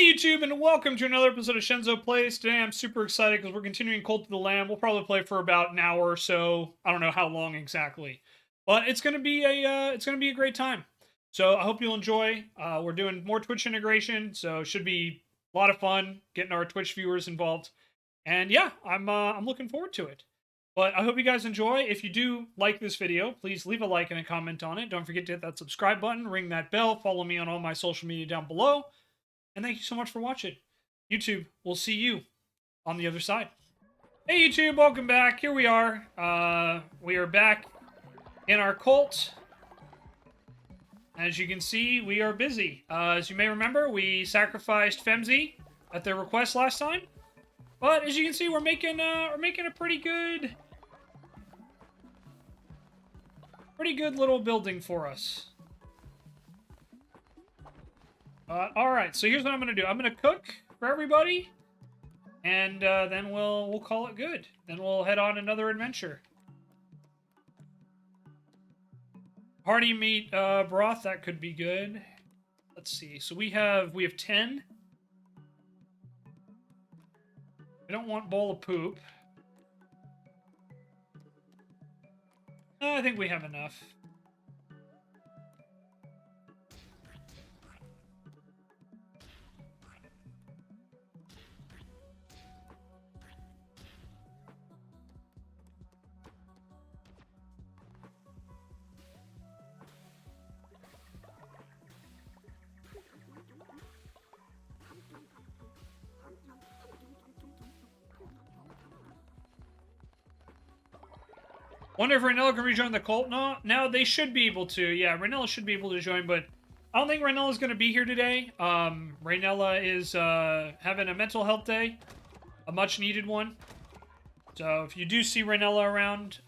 Hey YouTube, and welcome to another episode of Shenzo Plays. Today I'm super excited because we're continuing Cult of the Lamb. We'll probably play for about an hour or so. I don't know how long exactly, but it's gonna be a great time. So I hope you'll enjoy. We're doing more Twitch integration, so it should be a lot of fun getting our Twitch viewers involved. And yeah, I'm looking forward to it. But I hope you guys enjoy. If you do like this video, please leave a like and a comment on it. Don't forget to hit that subscribe button, ring that bell, follow me on all my social media down below. And thank you so much for watching. YouTube, we'll see you on the other side. Hey YouTube, welcome back. Here we are. We are back in our cult. As you can see, we are busy. As you may remember, we sacrificed Femzy at their request last time. But as you can see, we're making a pretty good little building for us. Alright, so here's what I'm gonna do. I'm gonna cook for everybody, and then we'll call it good. Then we'll head on another adventure. Hearty meat broth, that could be good. Let's see. So we have 10. We don't want bowl of poop. I think we have enough. Wonder if Ranella can rejoin the cult now? They should be able to. Yeah, Ranella should be able to join, but I don't think Ranella's going to be here today. Ranella is having a mental health day. A much-needed one. So if you do see Ranella around,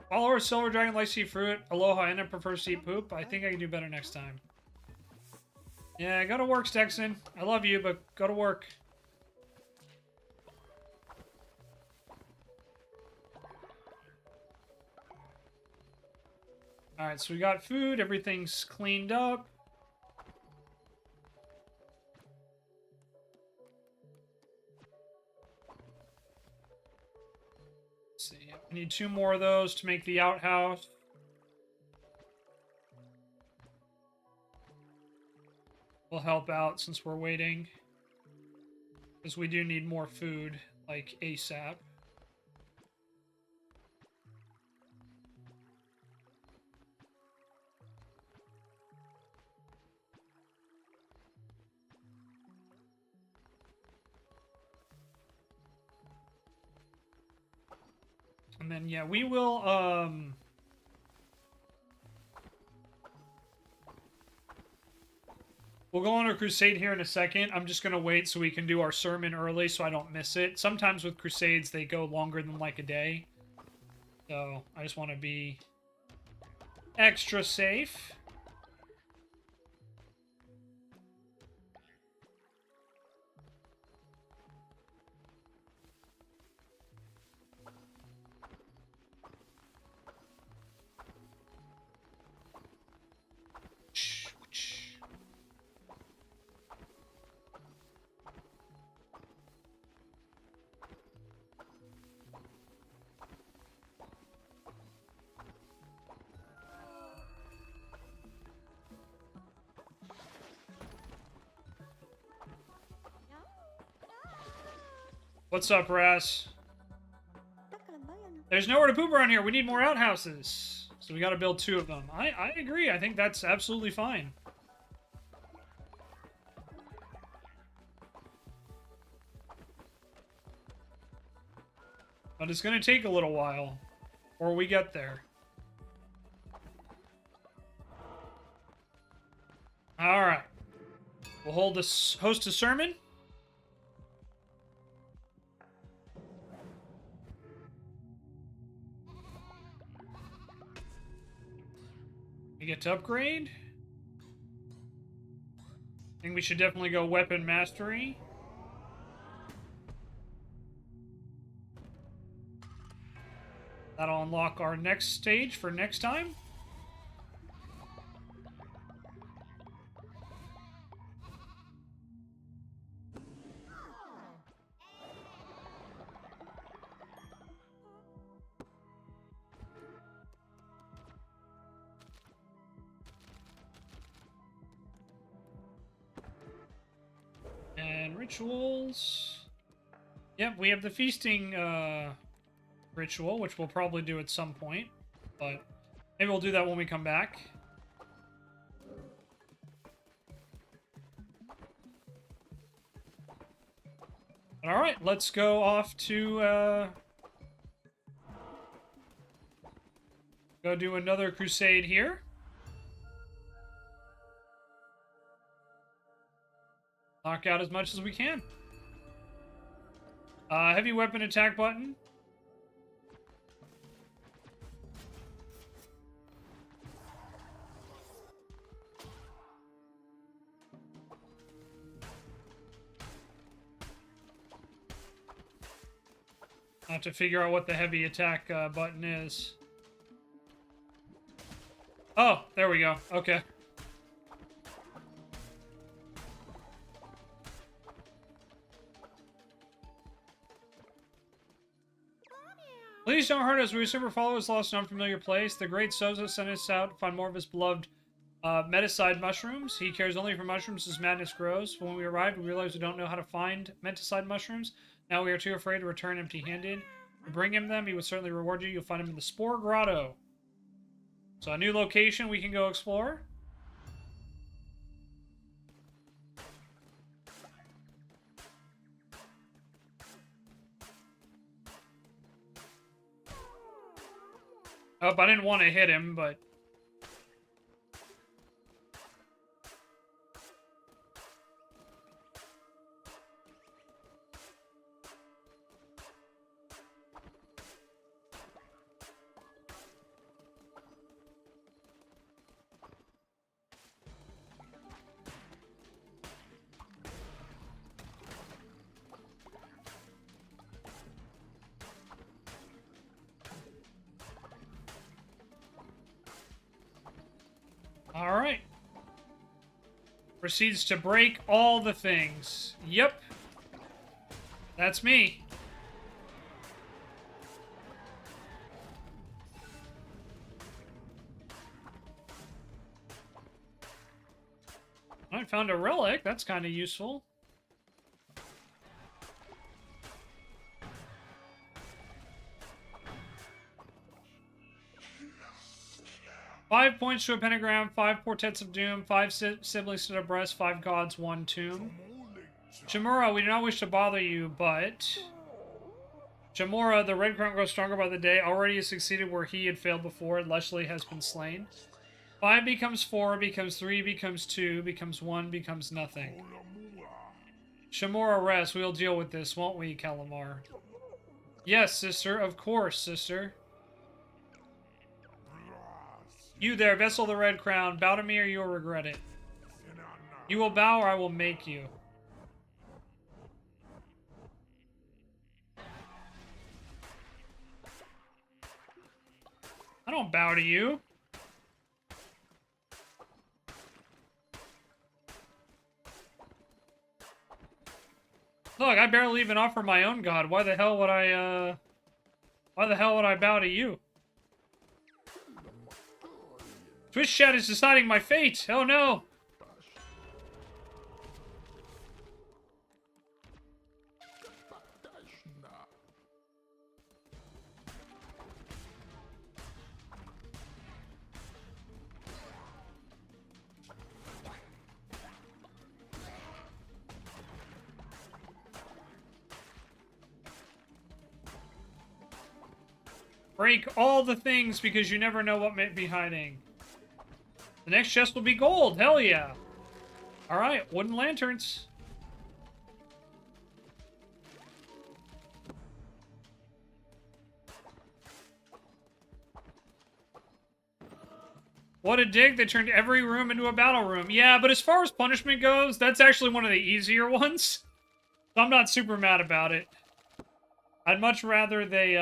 follower Silver Dragon likes to eat fruit. Aloha Anna prefers to eat poop. I think I can do better next time. Yeah, go to work, Stexon. I love you, but go to work. Alright, so we got food. Everything's cleaned up. Let's see. I need 2 more of those to make the outhouse. Will help out since we're waiting. Because we do need more food, like ASAP. And then, yeah, we will, we'll go on a crusade here in a second. I'm just going to wait so we can do our sermon early so I don't miss it. Sometimes with crusades, they go longer than like a day. So, I just want to be extra safe. What's up, Ras? There's nowhere to poop around here. We need more outhouses. So we gotta build 2 of them. I agree. I think that's absolutely fine. But it's gonna take a little while before we get there. Alright. We'll host a sermon. We get to upgrade. I think we should definitely go weapon mastery. That'll unlock our next stage for next time. And rituals. Yep, we have the feasting ritual, which we'll probably do at some point. But maybe we'll do that when we come back. Alright, let's go off to go do another crusade here. Knock out as much as we can. Heavy weapon attack button. I have to figure out what the heavy attack button is. Oh, there we go. Okay. Please don't hurt us. We super follow us lost an unfamiliar place. The great Sozo sent us out to find more of his beloved meticide mushrooms. He cares only for mushrooms as madness grows. When we arrived, we realized we don't know how to find meticide mushrooms. Now we are too afraid to return empty-handed. To bring him them, he would certainly reward you. You'll find him in the Spore Grotto. So a new location we can go explore. Oh, I didn't want to hit him, but... Alright. Proceeds to break all the things. Yep. That's me. I found a relic. That's kind of useful. Five points to a pentagram, 5 portents of doom, 5 siblings to the breast, 5 gods, 1 tomb. Shamura, we do not wish to bother you, but... Shamura, the red crown grows stronger by the day. Already has succeeded where he had failed before. Leslie has been slain. 5 becomes 4, becomes 3, becomes 2, becomes 1, becomes nothing. Shamura, rest. We'll deal with this, won't we, Calamar? Yes, sister. Of course, sister. You there, vessel of the red crown. Bow to me or you'll regret it. You will bow or I will make you. I don't bow to you. Look, I barely even offer my own god. Why the hell would I bow to you? Twist Chat is deciding my fate! Oh no! Break all the things because you never know what may be hiding. The next chest will be gold. Hell yeah. Alright, wooden lanterns. What a dig. They turned every room into a battle room. Yeah, but as far as punishment goes, that's actually one of the easier ones. So I'm not super mad about it. I'd much rather they,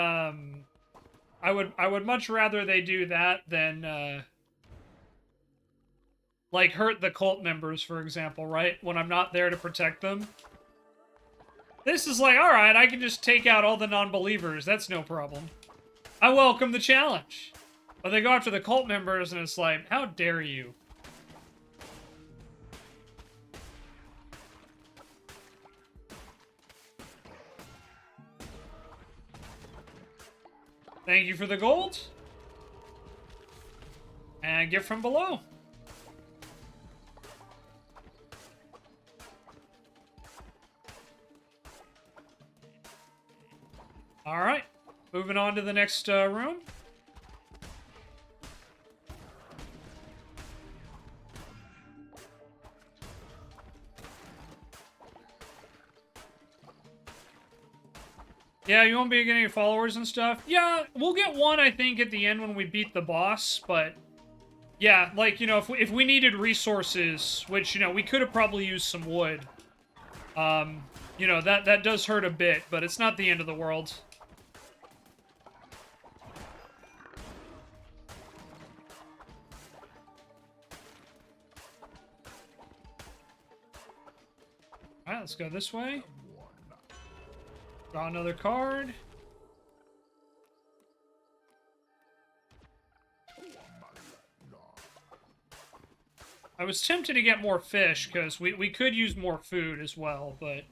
I would much rather they do that than like hurt the cult members, for example, right? When I'm not there to protect them. This is like, all right, I can just take out all the non-believers. That's no problem. I welcome the challenge. But they go after the cult members, and it's like, how dare you? Thank you for the gold. And gift from below. All right. Moving on to the next room. Yeah, you won't be getting any followers and stuff. Yeah, we'll get one, I think, at the end when we beat the boss, but... Yeah, like, you know, if we needed resources, which, you know, we could have probably used some wood. You know, that does hurt a bit, but it's not the end of the world. Alright, let's go this way. Draw another card. I was tempted to get more fish, because we could use more food as well, but...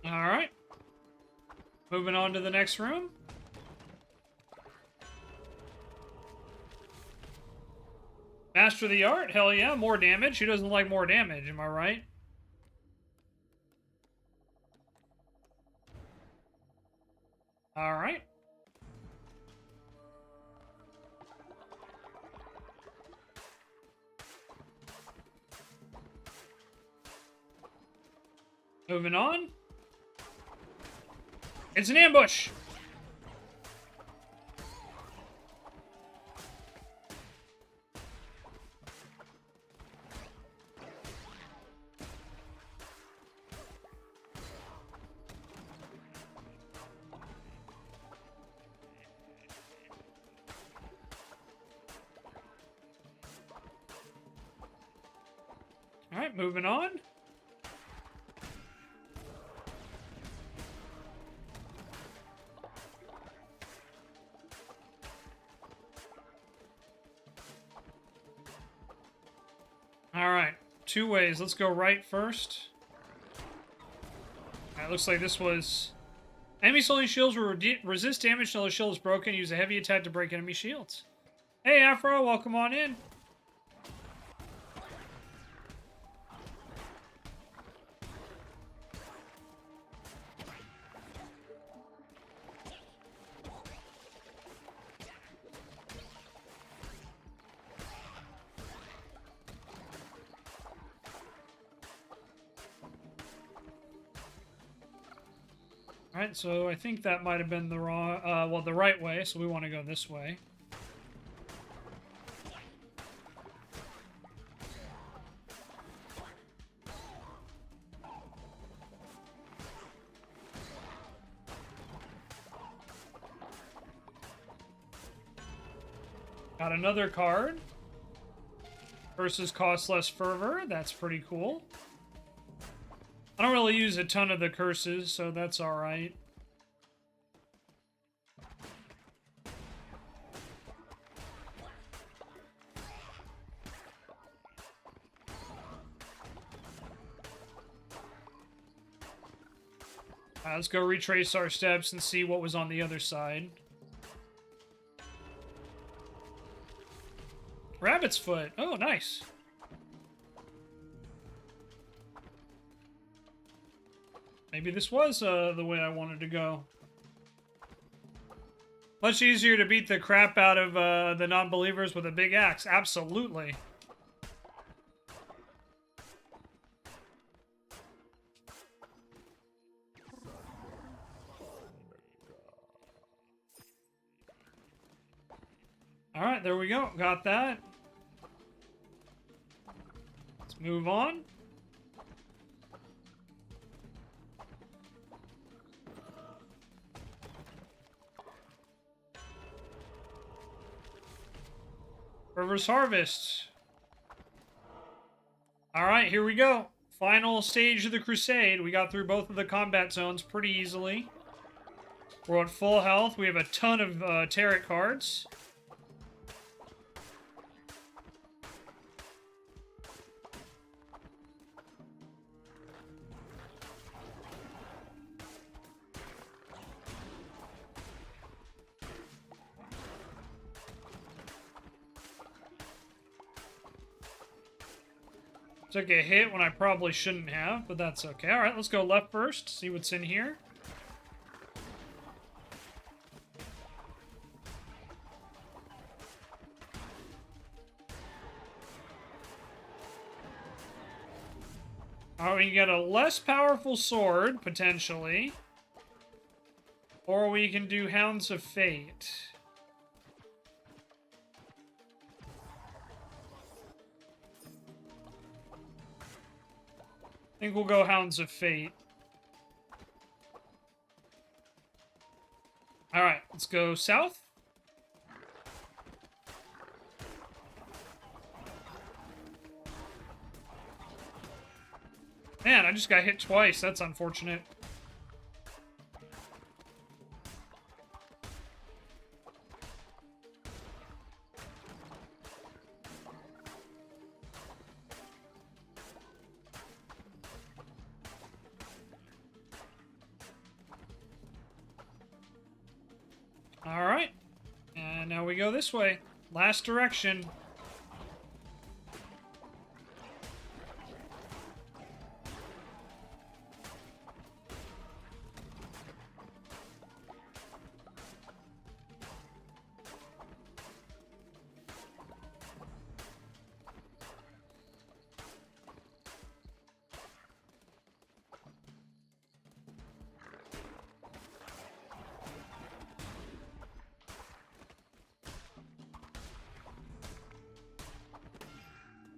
Alright. Moving on to the next room. Master the art? Hell yeah, more damage. Who doesn't like more damage, am I right? Alright. Moving on. It's an ambush! Alright, moving on. Alright, two ways. Let's go right first. Alright, looks like this was... Enemy solar shields will resist damage until the shield is broken. Use a heavy attack to break enemy shields. Hey, Afro, welcome on in. Alright, so I think that might have been the wrong, well, the right way, so we want to go this way. Got another card. Versus cost less fervor, that's pretty cool. I don't really use a ton of the curses, so that's alright. Let's go retrace our steps and see what was on the other side. Rabbit's foot. Oh, nice. Maybe this was the way I wanted to go. Much easier to beat the crap out of the non-believers with a big axe. Absolutely. Alright, there we go. Got that. Let's move on. River's Harvest. Alright, here we go. Final stage of the crusade. We got through both of the combat zones pretty easily. We're at full health. We have a ton of tarot cards. Took a hit when I probably shouldn't have, but that's okay. Alright, let's go left first, see what's in here. Alright, we get a less powerful sword, potentially. Or we can do Hounds of Fate. I think we'll go Hounds of Fate. Alright, let's go south. Man, I just got hit twice. That's unfortunate. Alright. And now we go this way. Last direction.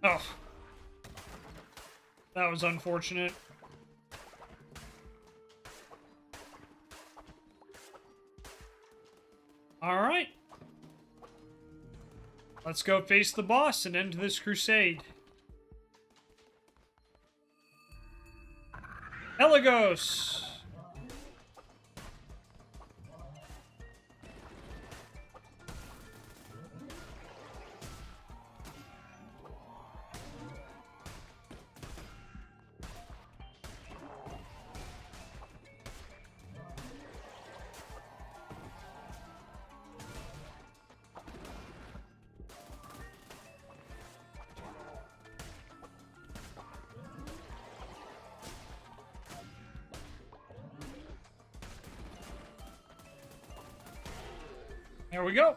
Oh. That was unfortunate. Alright. Let's go face the boss and end this crusade. Elagos! There we go.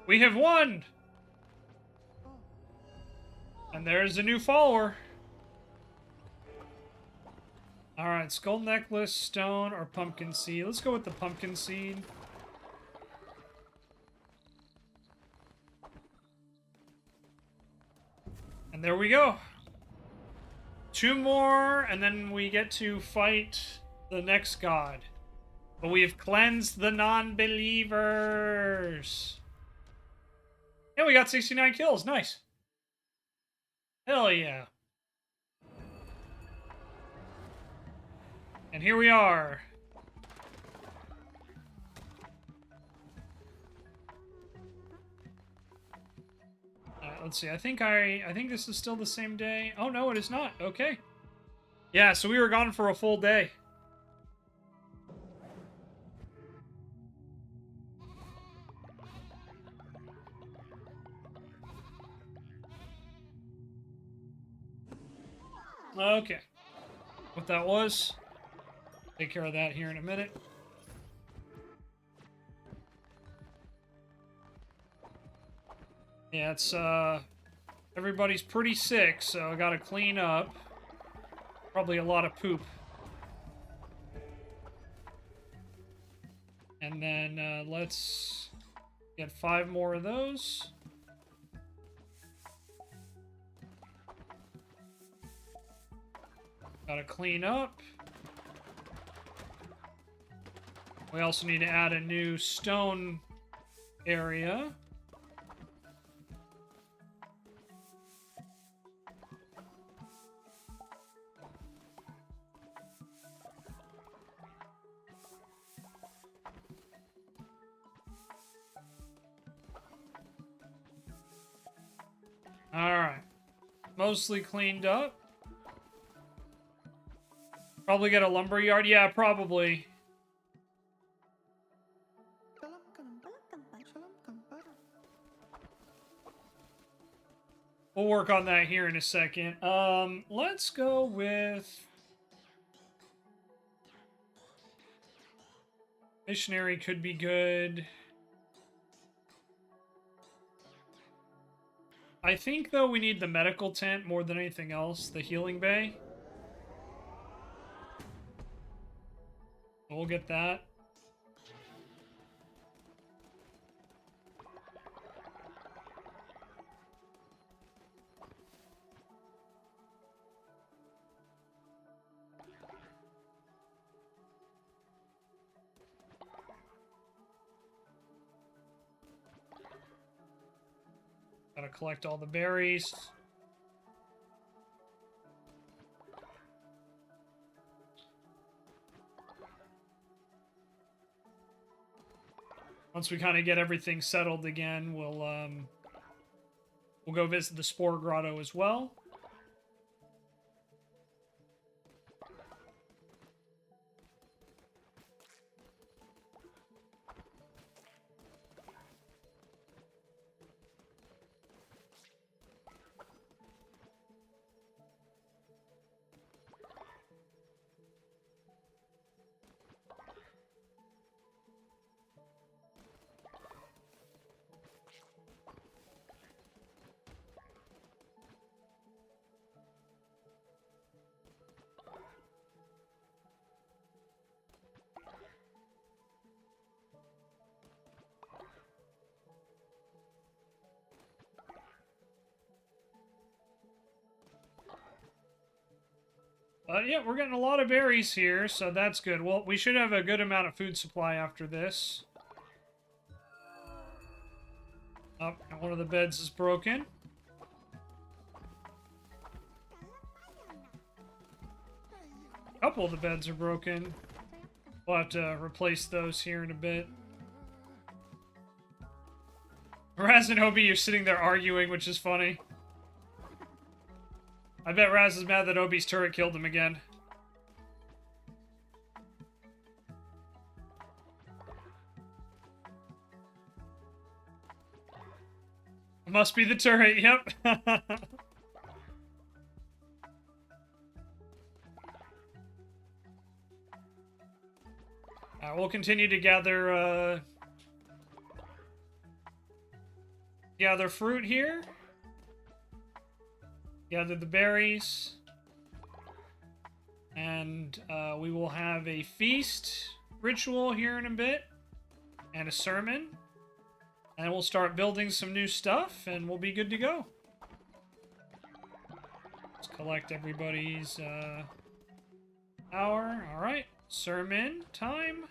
We have won! And there's a new follower. Alright, skull necklace, stone, or pumpkin seed. Let's go with the pumpkin seed. And there we go. 2 more, and then we get to fight the next god. But we have cleansed the non-believers. Yeah, we got 69 kills. Nice. Hell yeah. And here we are. Let's see. I think this is still the same day. Oh no, it is not. Okay. Yeah, so we were gone for a full day. Okay. What that was. Take care of that here in a minute. Yeah, it's, everybody's pretty sick, so I gotta clean up. Probably a lot of poop. And then, let's get 5 more of those. Gotta clean up. We also need to add a new stone area. Alright. Mostly cleaned up. Probably get a lumber yard. Yeah, probably. We'll work on that here in a second. Let's go with... Missionary could be good. I think, though, we need the medical tent more than anything else. The healing bay. We'll get that. Gotta collect all the berries. Once we kind of get everything settled again, we'll go visit the Spore Grotto as well. Yeah, we're getting a lot of berries here, so that's good. Well, we should have a good amount of food supply after this. Oh, and one of the beds is broken. A couple of the beds are broken. We'll have to replace those here in a bit. Raz and Obi are sitting there arguing, which is funny. I bet Raz is mad that Obi's turret killed him again. It must be the turret, yep. We'll continue to gather, gather fruit here. Gather the berries. And we will have a feast ritual here in a bit. And a sermon. And we'll start building some new stuff, and we'll be good to go. Let's collect everybody's hour. Alright. Sermon time.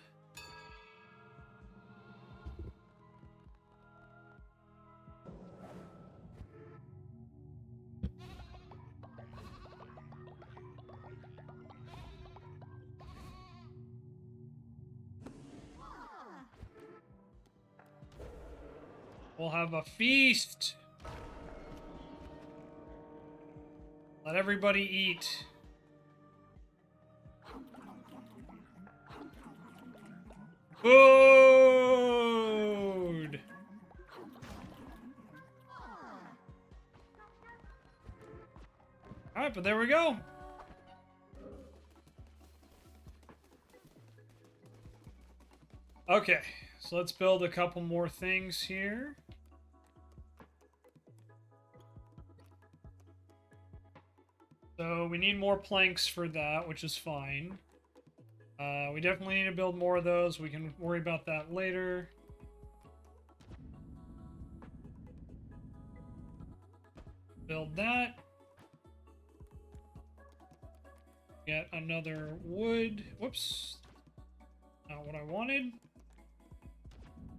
We'll have a feast. Let everybody eat. Food! Alright, but there we go. Okay, so let's build a couple more things here. So we need more planks for that, which is fine. We definitely need to build more of those. We can worry about that later. Build that. Get another wood. Whoops. Not what I wanted.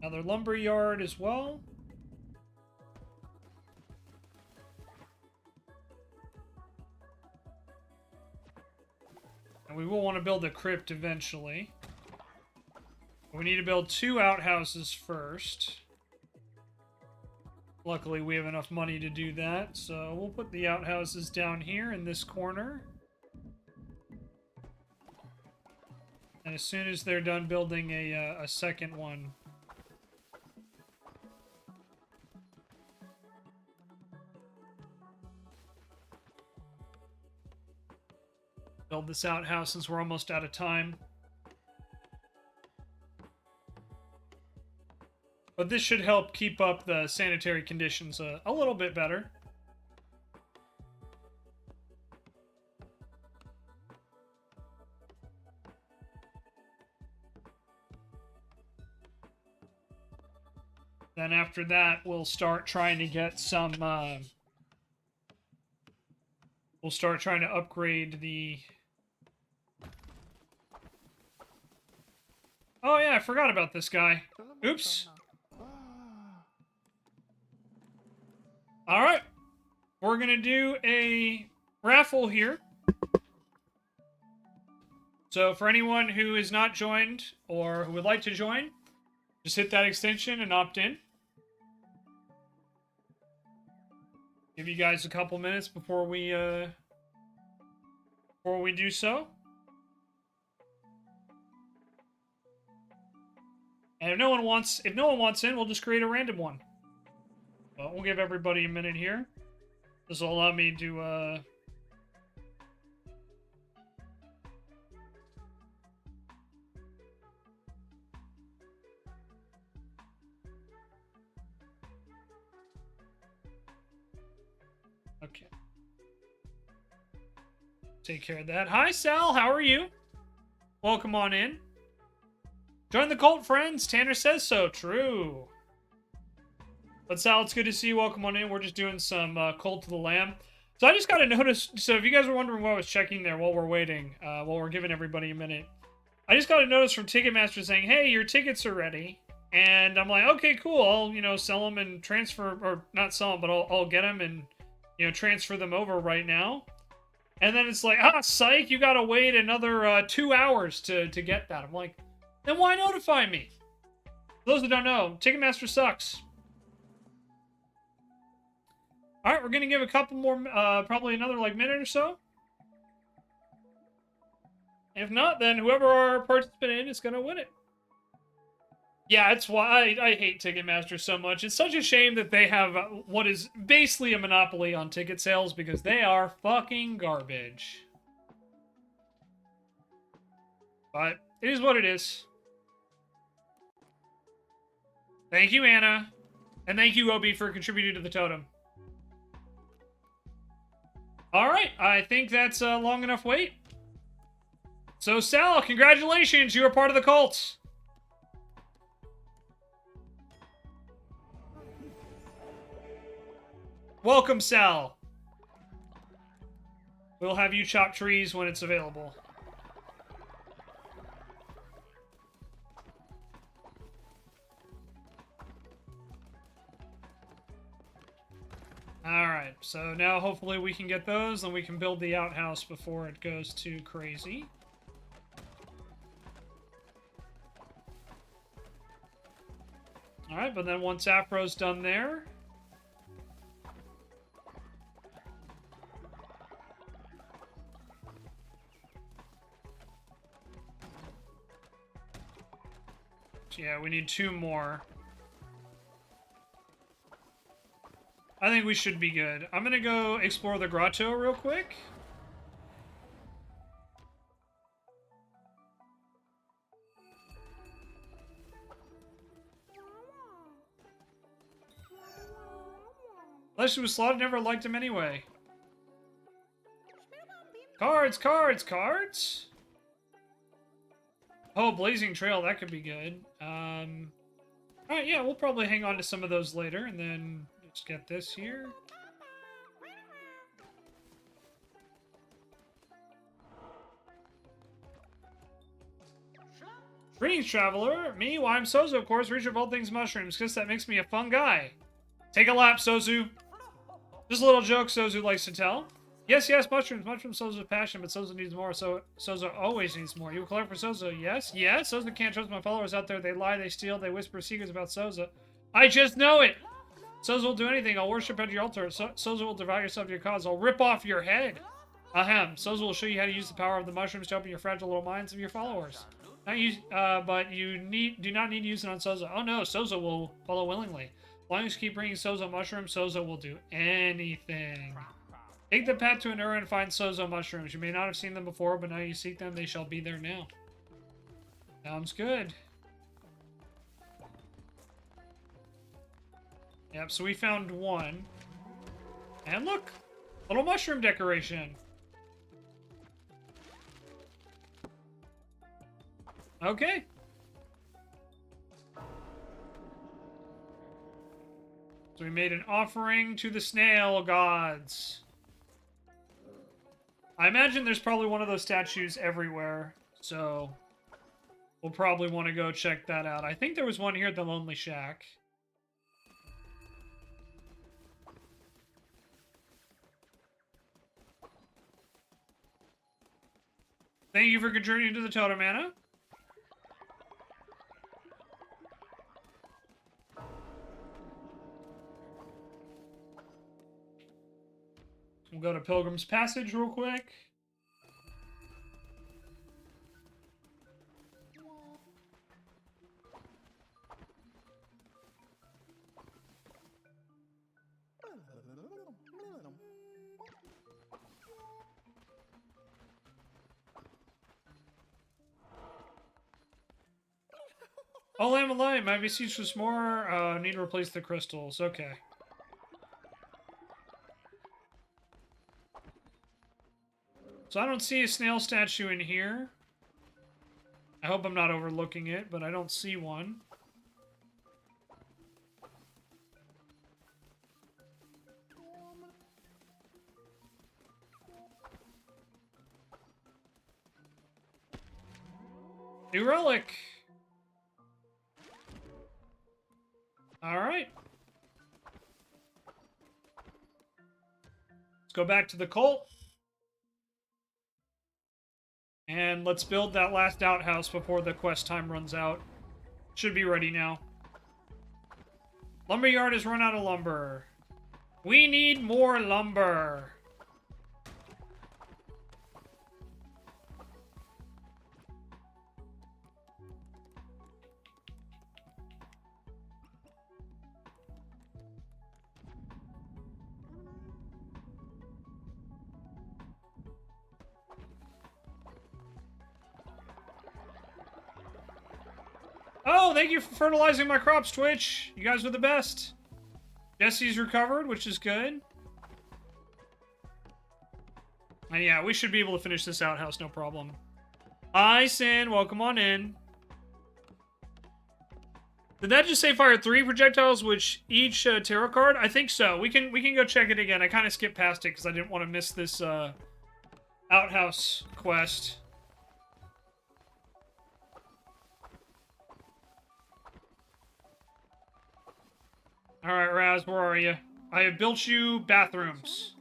Another lumber yard as well. And we will want to build a crypt eventually. We need to build 2 outhouses first. Luckily, we have enough money to do that, so we'll put the outhouses down here in this corner. And as soon as they're done building a second one, build this outhouse since we're almost out of time. But this should help keep up the sanitary conditions a little bit better. Then after that, we'll start trying to get some... we'll start trying to upgrade the... Oh yeah, I forgot about this guy. Oops. Alright. We're gonna do a raffle here. So for anyone who is not joined, or who would like to join, just hit that extension and opt in. Give you guys a couple minutes before we do so. And if no one wants in, we'll just create a random one. But we'll give everybody a minute here. This will allow me to okay. Take care of that. Hi, Sal. How are you? Welcome on in. Join the cult, friends. Tanner says so. True. But Sal, it's good to see you. Welcome on in. We're just doing some Cult to the Lamb. So I just got to notice. So if you guys were wondering what I was checking there while we're waiting, while we're giving everybody a minute, I just got a notice from Ticketmaster saying, "Hey, your tickets are ready." And I'm like, "Okay, cool. I'll sell them and transfer, or not sell them, but I'll get them and transfer them over right now." And then it's like, psych, you gotta wait another 2 hours to get that. I'm like, then why notify me? For those that don't know, Ticketmaster sucks. Alright, we're gonna give a couple more, probably another, minute or so. If not, then whoever our participant in is gonna win it. Yeah, it's why I hate Ticketmaster so much. It's such a shame that they have what is basically a monopoly on ticket sales, because they are fucking garbage. But it is what it is. Thank you, Anna. And thank you, Obi, for contributing to the totem. Alright, I think that's a long enough wait. So, Sal, congratulations, you are part of the cult. Welcome, Sal. We'll have you chop trees when it's available. Alright, so now hopefully we can get those, and we can build the outhouse before it goes too crazy. Alright, but then once Afro's done there... Yeah, we need 2 more. I think we should be good. I'm gonna go explore the grotto real quick. Unless he was slotted, never liked him anyway. Cards, cards, cards! Oh, Blazing Trail, that could be good. Alright, yeah, we'll probably hang on to some of those later, and then let's get this here. Greetings, traveler. Me? Why, I'm Sozo, of course, reacher of all things mushrooms, because that makes me a fun guy. Take a lap, Sozu. Just a little joke Sozu likes to tell. Yes, yes, mushrooms. Mushrooms Sozo's passion, but Sozo needs more, so Sozo always needs more. You will collect for Sozo, yes? Yes? Sozo can't trust my followers out there. They lie, they steal, they whisper secrets about Sozo. I just know it! Sozo will do anything. I'll worship at your altar. Sozo will devote yourself to your cause. I'll rip off your head. Ahem. Sozo will show you how to use the power of the mushrooms to open your fragile little minds of your followers. Not use, but you do not need to use it on Sozo. Oh no, Sozo will follow willingly. As long as you keep bringing Sozo mushrooms, Sozo will do anything. Take the path to an Ura and find Sozo mushrooms. You may not have seen them before, but now you seek them, they shall be there now. Sounds good. Yep, so we found one. And look! Little mushroom decoration. Okay. So we made an offering to the snail gods. I imagine there's probably one of those statues everywhere, so we'll probably want to go check that out. I think there was one here at the Lonely Shack. Thank you for contributing to the totem, Anna. We'll go to Pilgrim's Passage real quick. Oh, I'm alive. My beseech was more. Need to replace the crystals. Okay. So I don't see a snail statue in here. I hope I'm not overlooking it, but I don't see one. New relic! Alright. Let's go back to the cult. And let's build that last outhouse before the quest time runs out. Should be ready now. Lumberyard has run out of lumber. We need more lumber. Oh, thank you for fertilizing my crops, Twitch. You guys are the best. Jesse's recovered, which is good. And yeah, we should be able to finish this outhouse, no problem. Hi, Sin. Welcome on in. Did that just say fire 3 projectiles, which each tarot card? I think so. We can go check it again. I kind of skipped past it because I didn't want to miss this outhouse quest. Alright, Raz, where are you? I have built you bathrooms.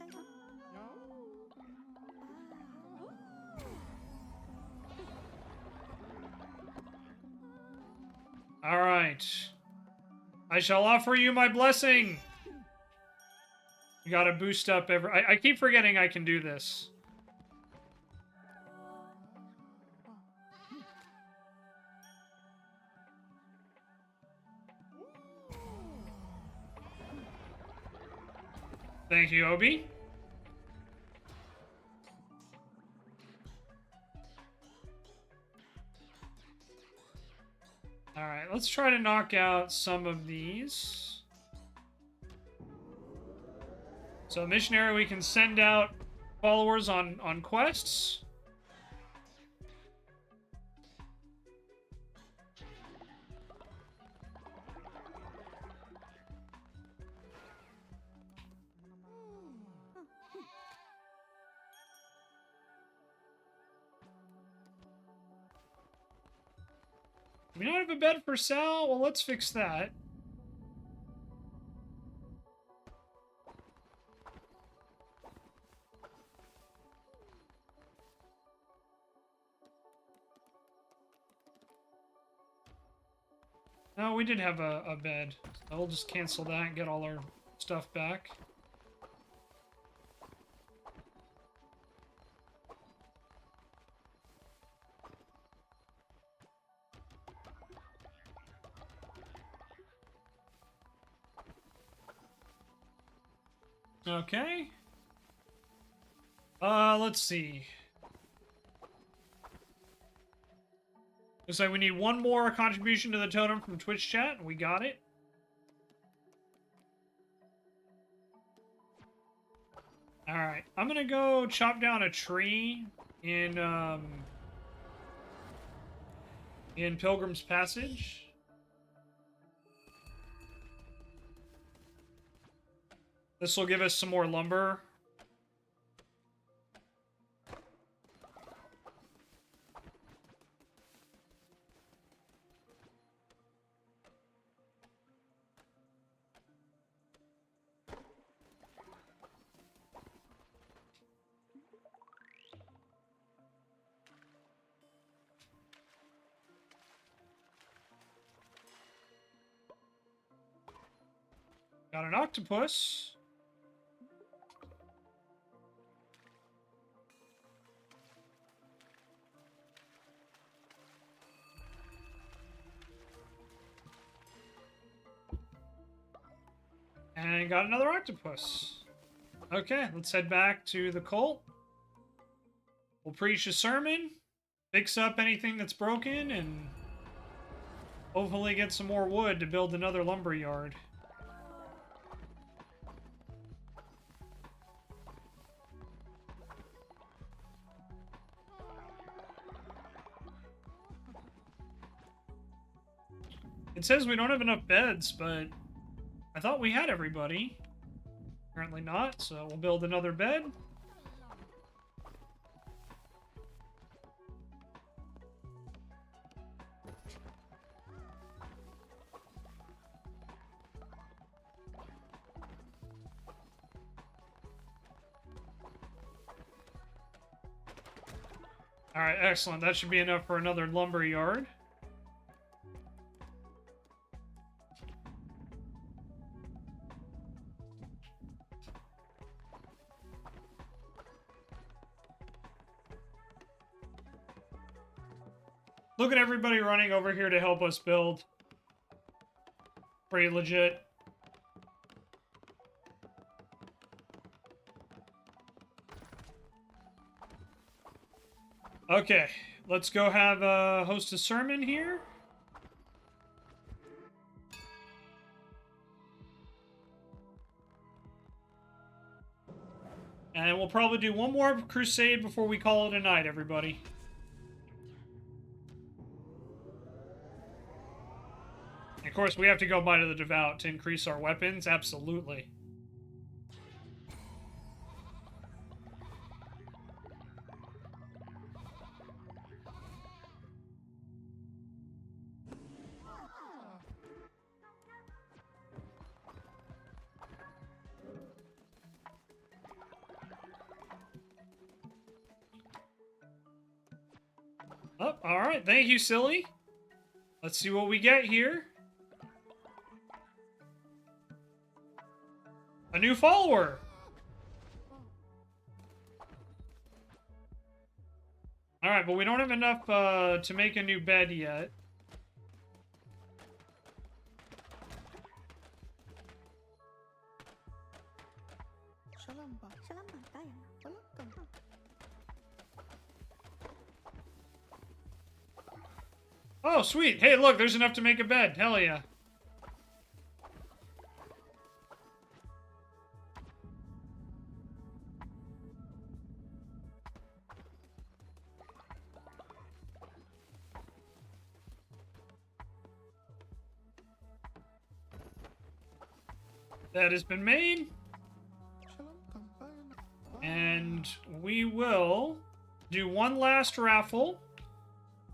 Alright. I shall offer you my blessing! You gotta boost up every... I keep forgetting I can do this. Thank you, Obi. Alright, let's try to knock out some of these. So missionary, we can send out followers on quests. We don't have a bed for Sal? Well, let's fix that. No, we did have a bed. So we'll just cancel that and get all our stuff back. Okay. Let's see. Looks like we need one more contribution to the totem from Twitch chat, and we got it. Alright, I'm gonna go chop down a tree in Pilgrim's Passage. This will give us some more lumber. Got an octopus. And got another octopus. Okay, let's head back to the cult. We'll preach a sermon, fix up anything that's broken, and hopefully get some more wood to build another lumber yard. It says we don't have enough beds, but I thought we had everybody. Apparently not, so we'll build another bed. Alright, excellent. That should be enough for another lumber yard. Look at everybody running over here to help us build. Pretty legit. Okay, let's go have host a sermon here. And we'll probably do one more crusade before we call it a night, everybody. Of course, we have to go by to the devout to increase our weapons. Absolutely. Oh, alright. Thank you, silly. Let's see what we get here. A new follower! Alright, but we don't have enough to make a new bed yet. Oh, sweet. Hey, look, there's enough to make a bed. Hell yeah. That has been made. And we will do one last raffle.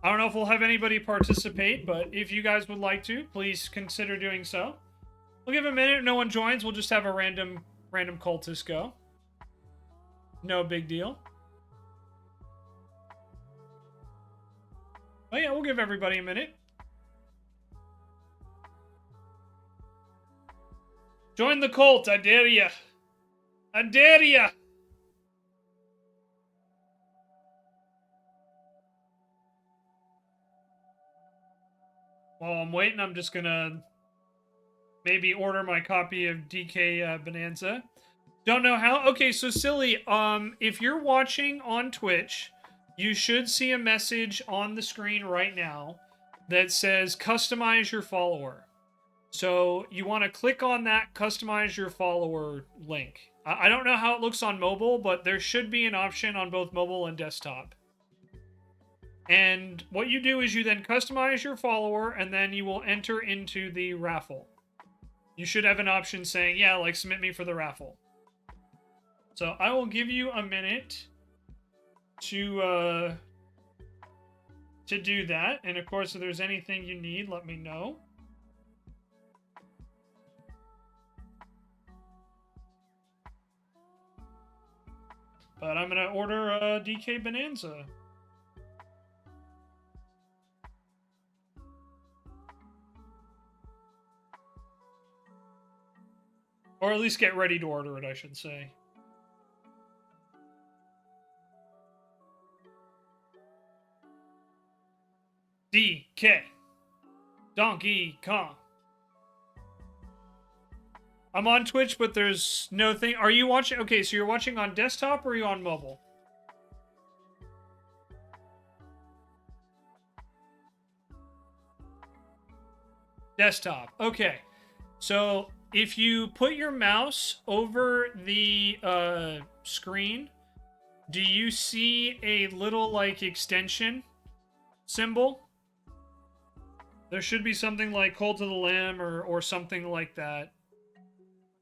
I don't know if we'll have anybody participate, but if you guys would like to, please consider doing so. We'll give a minute. If no one joins, we'll just have a random cultist go. No big deal. Oh yeah, we'll give everybody a minute. Join the cult, I dare ya. I dare ya. While I'm waiting, I'm just gonna maybe order my copy of DK Bonanza. Don't know how. Okay, so Silly, if you're watching on Twitch, you should see a message on the screen right now that says customize your follower. So you want to click on that customize your follower link. I don't know how it looks on mobile, but there should be an option on both mobile and desktop. And what you do is you then customize your follower, and then you will enter into the raffle. You should have an option saying, yeah, like submit me for the raffle. So I will give you a minute to do that. And of course, if there's anything you need, let me know. But I'm gonna order a DK Bonanza. Or at least get ready to order it, I should say. DK. Donkey Kong. I'm on Twitch, but there's no thing. Are you watching? Okay, so you're watching on desktop or are you on mobile? Desktop. Okay. So if you put your mouse over the screen, do you see a little like extension symbol? There should be something like Call to the Lamb or something like that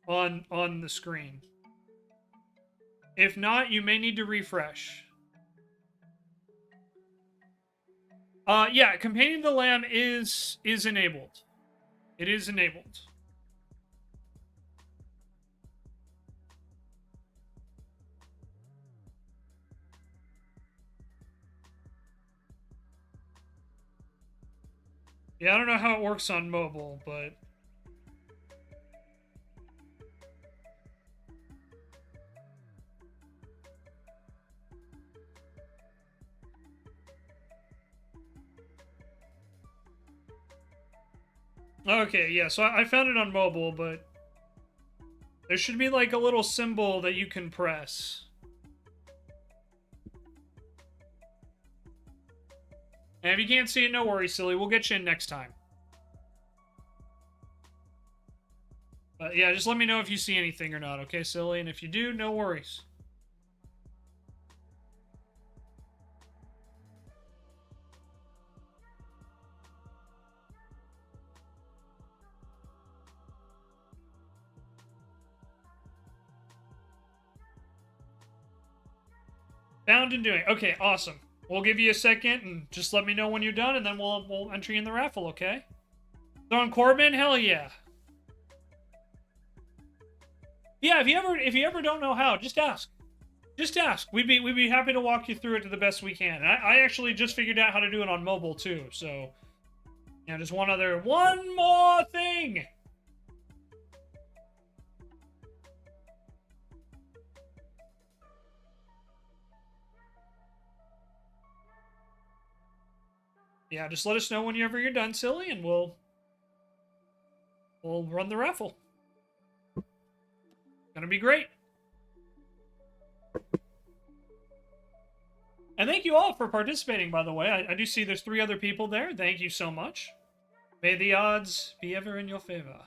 on the screen. If not, you may need to refresh. Yeah, Companion to the Lamb is enabled. It is enabled. Yeah, I don't know how it works on mobile, but okay, yeah, so I found it on mobile, but there should be like a little symbol that you can press. And if you can't see it, no worries, Silly. We'll get you in next time. But yeah, just let me know if you see anything or not, okay, Silly? And if you do, no worries. Found and doing. Okay, awesome. We'll give you a second and just let me know when you're done, and then we'll enter you in the raffle, okay? Throwing Corbin? Hell yeah. Yeah, if you ever don't know how, just ask. Just ask. We'd be happy to walk you through it to the best we can. And I actually just figured out how to do it on mobile too. So, yeah, just one more thing. Yeah, just let us know whenever you're done, Silly, and we'll run the raffle. Gonna be great. And thank you all for participating, by the way. I do see there's 3 other people there. Thank you so much. May the odds be ever in your favor.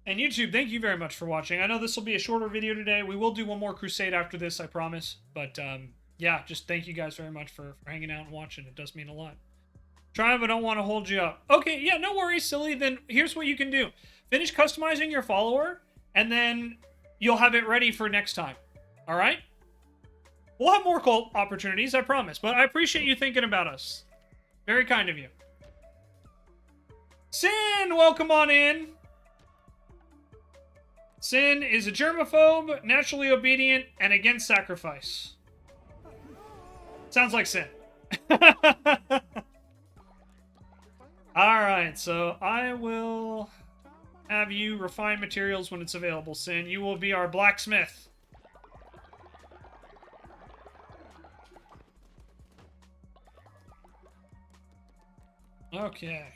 And YouTube, thank you very much for watching. I know this will be a shorter video today. We will do one more crusade after this, I promise. But yeah, just thank you guys very much for hanging out and watching. It does mean a lot. Try, but I don't want to hold you up. Okay, yeah, no worries, silly. Then here's what you can do. Finish customizing your follower, and then you'll have it ready for next time. All right? We'll have more cult opportunities, I promise. But I appreciate you thinking about us. Very kind of you. Sin, welcome on in. Sin is a germaphobe, naturally obedient, and against sacrifice. Sounds like Sin. Alright, so I will have you refine materials when it's available, Sin. You will be our blacksmith. Okay.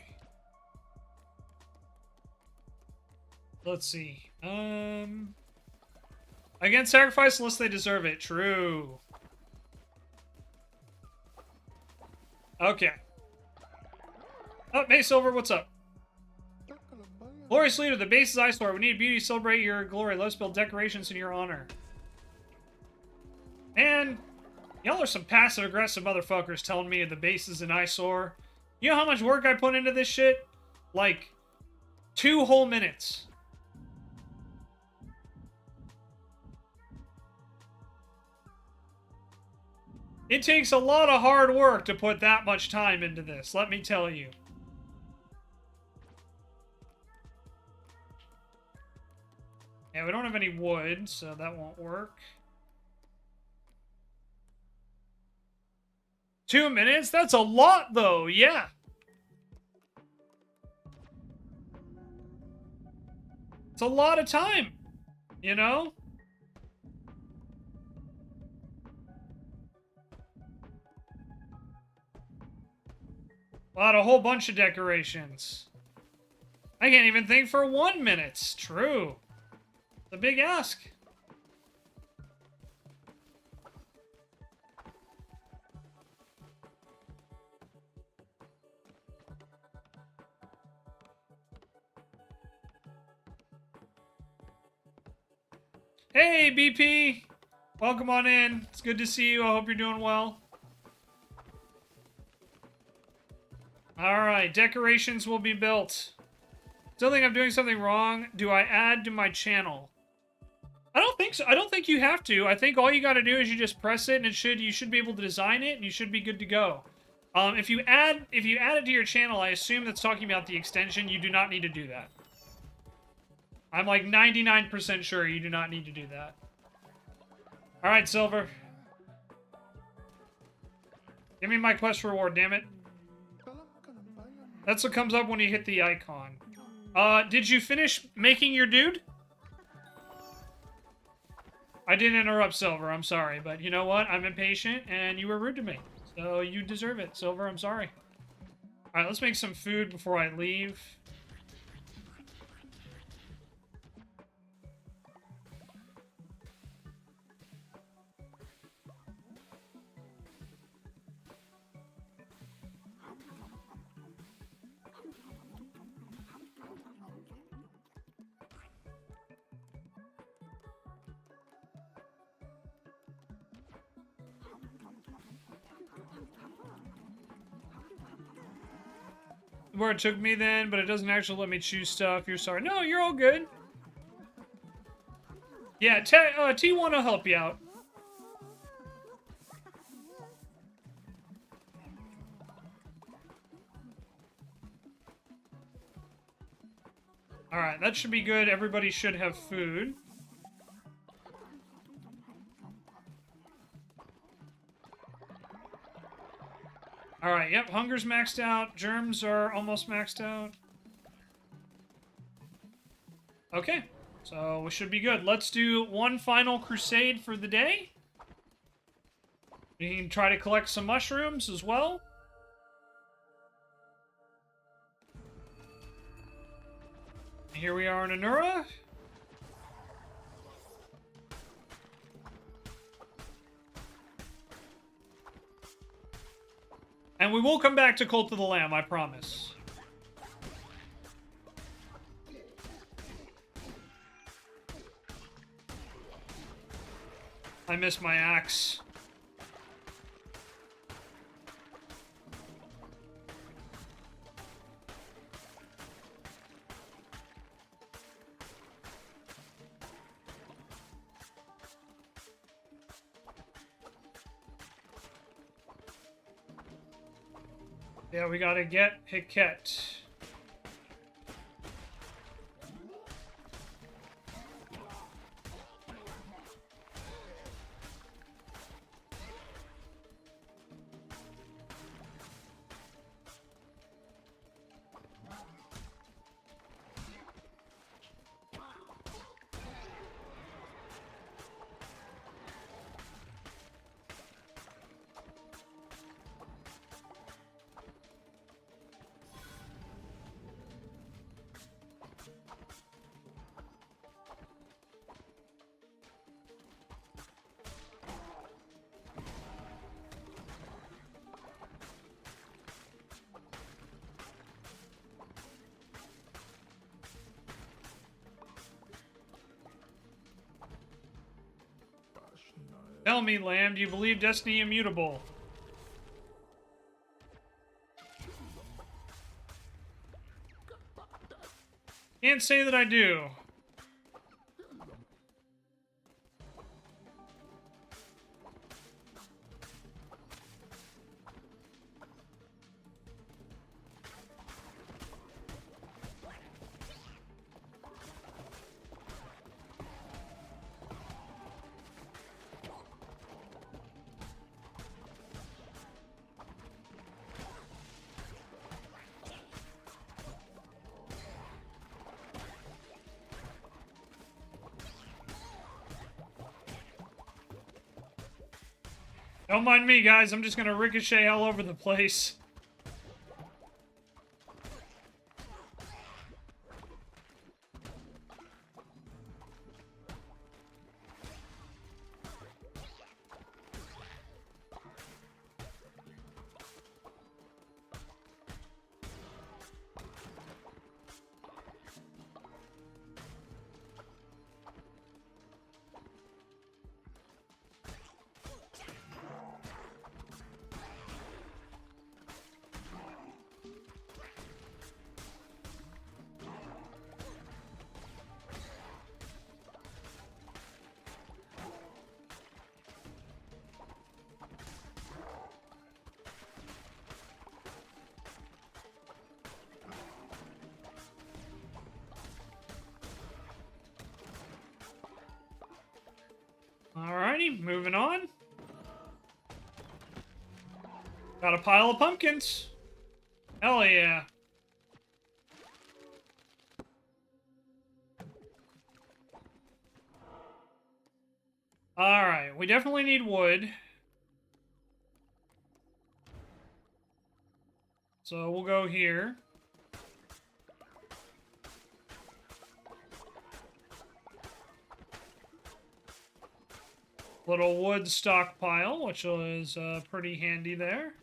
Let's see. Against sacrifice unless they deserve it. True. Okay. Oh, hey, Silver, what's up? Glorious leader, the base is eyesore. We need beauty to celebrate your glory. Let's build decorations in your honor. Man, y'all are some passive-aggressive motherfuckers telling me the base is an eyesore. You know how much work I put into this shit? Like, 2 whole minutes. It takes a lot of hard work to put that much time into this, let me tell you. Yeah, we don't have any wood, so that won't work. 2 minutes? That's a lot, though, yeah. It's a lot of time, you know? A whole bunch of decorations. I can't even think for 1 minute. True. It's a big ask. Hey, BP! Welcome on in. It's good to see you. I hope you're doing well. Alright, decorations will be built. Still think I'm doing something wrong. Do I add to my channel? I don't think so. I don't think you have to. I think all you got to do is you just press it, and you should be able to design it, and you should be good to go. If you add it to your channel, I assume that's talking about the extension. You do not need to do that. I'm like 99% sure you do not need to do that. All right, Silver. Give me my quest reward, damn it. That's what comes up when you hit the icon. Did you finish making your dude? I didn't interrupt, Silver. I'm sorry. But you know what? I'm impatient, and you were rude to me. So you deserve it, Silver. I'm sorry. Alright, let's make some food before I leave. Where it took me then, but it doesn't actually let me choose stuff. You're sorry. No, you're all good. Yeah, T1 will help you out. Alright, that should be good. Everybody should have food. Alright, yep, hunger's maxed out. Germs are almost maxed out. Okay, so we should be good. Let's do one final crusade for the day. We can try to collect some mushrooms as well. Here we are in Anura. And we will come back to Cult of the Lamb, I promise. I missed my axe. Yeah, we gotta get Hiket. Tell me, Lamb, do you believe destiny immutable? Can't say that I do. Don't mind me, guys. I'm just gonna ricochet all over the place. Alrighty, moving on. Got a pile of pumpkins. Hell yeah. Alright, we definitely need wood. So we'll go here. Little wood stockpile, which is pretty handy there.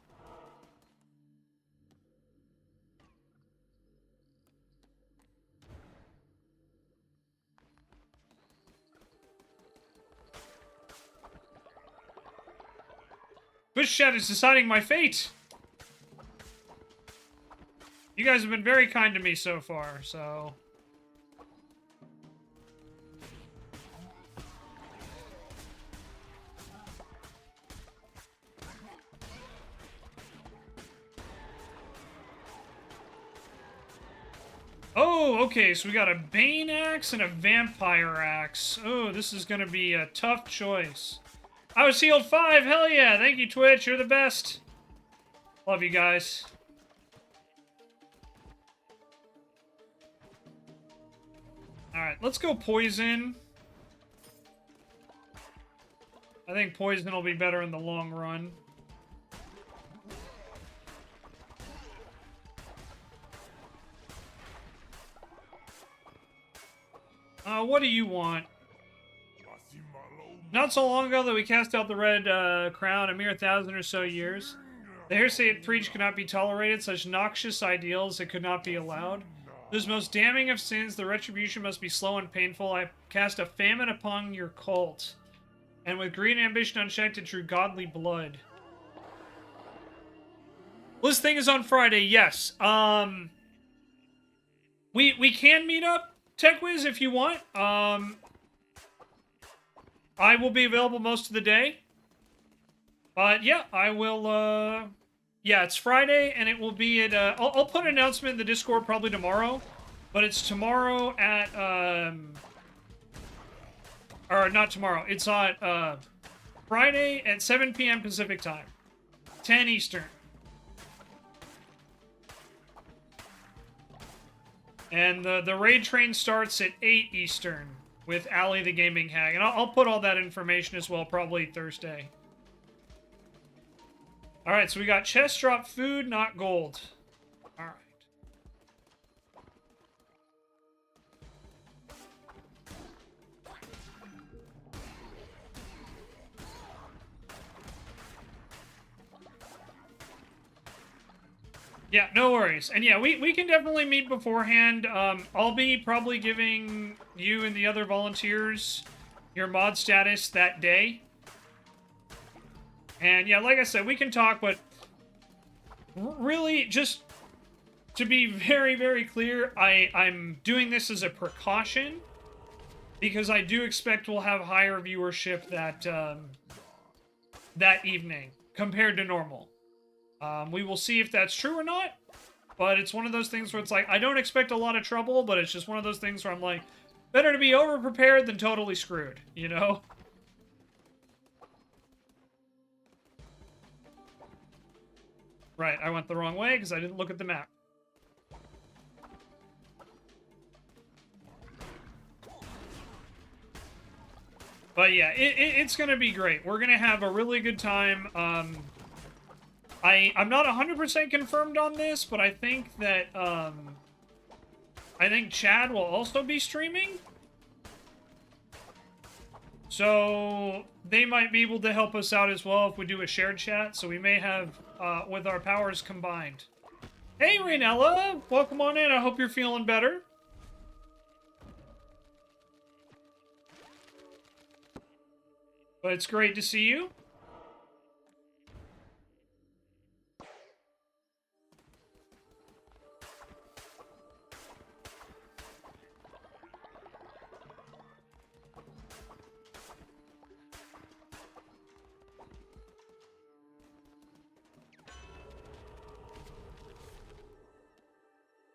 Bush Shed is deciding my fate. You guys have been very kind to me so far, so... Oh, okay, so we got a Bane Axe and a Vampire Axe. Oh, this is gonna be a tough choice. I was healed 5, hell yeah! Thank you, Twitch, you're the best. Love you guys. Alright, let's go Poison. I think Poison will be better in the long run. What do you want? Not so long ago that we cast out the Red Crown, a mere 1,000 or so years. The heresy it preached could not be tolerated, such noxious ideals it could not be allowed. This most damning of sins, the retribution must be slow and painful. I cast a famine upon your cult. And with greed and ambition unchecked, it drew godly blood. Well, this thing is on Friday, yes. We can meet up, TechWiz, if you want. I will be available most of the day. But yeah, I will, yeah, it's Friday, and it will be at, I'll put an announcement in the Discord probably tomorrow. But it's tomorrow at, or not tomorrow, it's on, Friday at 7 p.m. Pacific time. 10 Eastern. And the raid train starts at 8 Eastern with Ali the Gaming Hag. And I'll put all that information as well, probably Thursday. Alright, so we got chest drop food, not gold. Alright. Yeah, no worries. And yeah, we can definitely meet beforehand. I'll be probably giving you and the other volunteers your mod status that day. And yeah, like I said, we can talk, but really, just to be very, very clear, I'm doing this as a precaution because I do expect we'll have higher viewership that evening compared to normal. We will see if that's true or not, but it's one of those things where it's like, I don't expect a lot of trouble, but it's just one of those things where I'm like, better to be over-prepared than totally screwed, you know? Right, I went the wrong way because I didn't look at the map. But yeah, it's gonna be great. We're gonna have a really good time. I'm not 100% confirmed on this, but I think that, I think Chad will also be streaming. So, they might be able to help us out as well if we do a shared chat, so we may have, with our powers combined. Hey, Rainella! Welcome on in, I hope you're feeling better. But it's great to see you.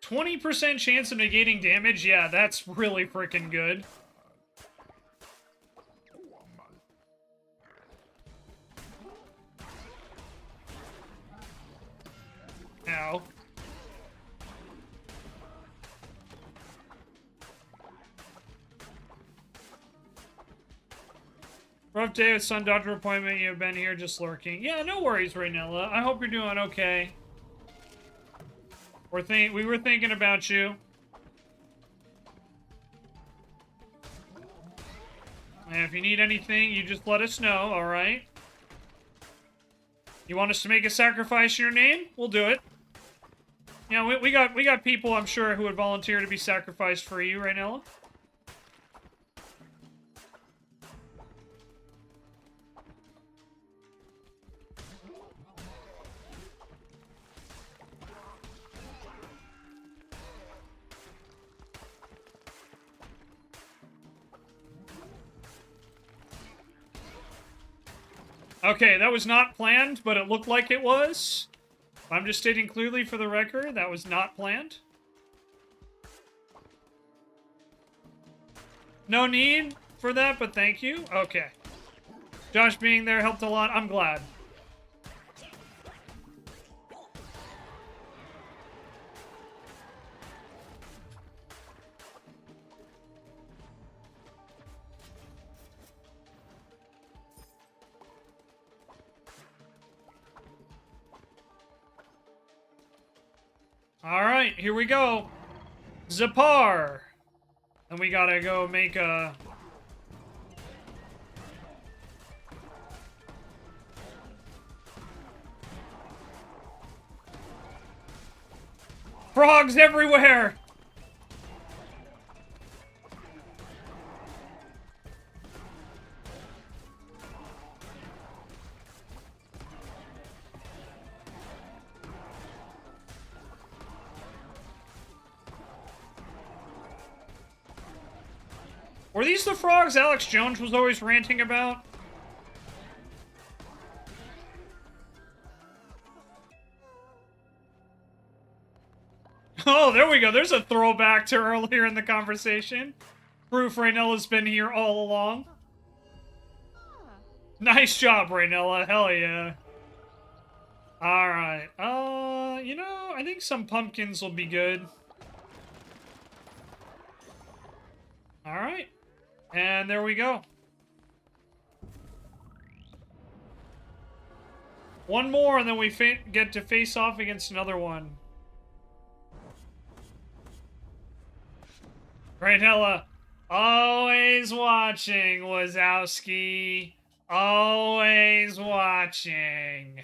20% chance of negating damage? Yeah, that's really freaking good. Ow. Rough day with sun doctor appointment. You've been here just lurking. Yeah, no worries, Rainella. I hope you're doing okay. We were thinking about you. And if you need anything, you just let us know, alright? You want us to make a sacrifice in your name? We'll do it. Yeah, we got people, I'm sure, who would volunteer to be sacrificed for you, Rainella. Okay, that was not planned, but it looked like it was. I'm just stating clearly for the record, that was not planned. No need for that, but thank you. Okay. Josh being there helped a lot. I'm glad. Alright, here we go. Zapar. And we gotta go make a... Frogs everywhere! Were these the frogs Alex Jones was always ranting about? Oh, there we go. There's a throwback to earlier in the conversation. Proof Raynella's been here all along. Nice job, Raynella. Hell yeah. Alright. You know, I think some pumpkins will be good. Alright. And there we go. One more, and then we get to face off against another one. Raynella, always watching, Wazowski. Always watching.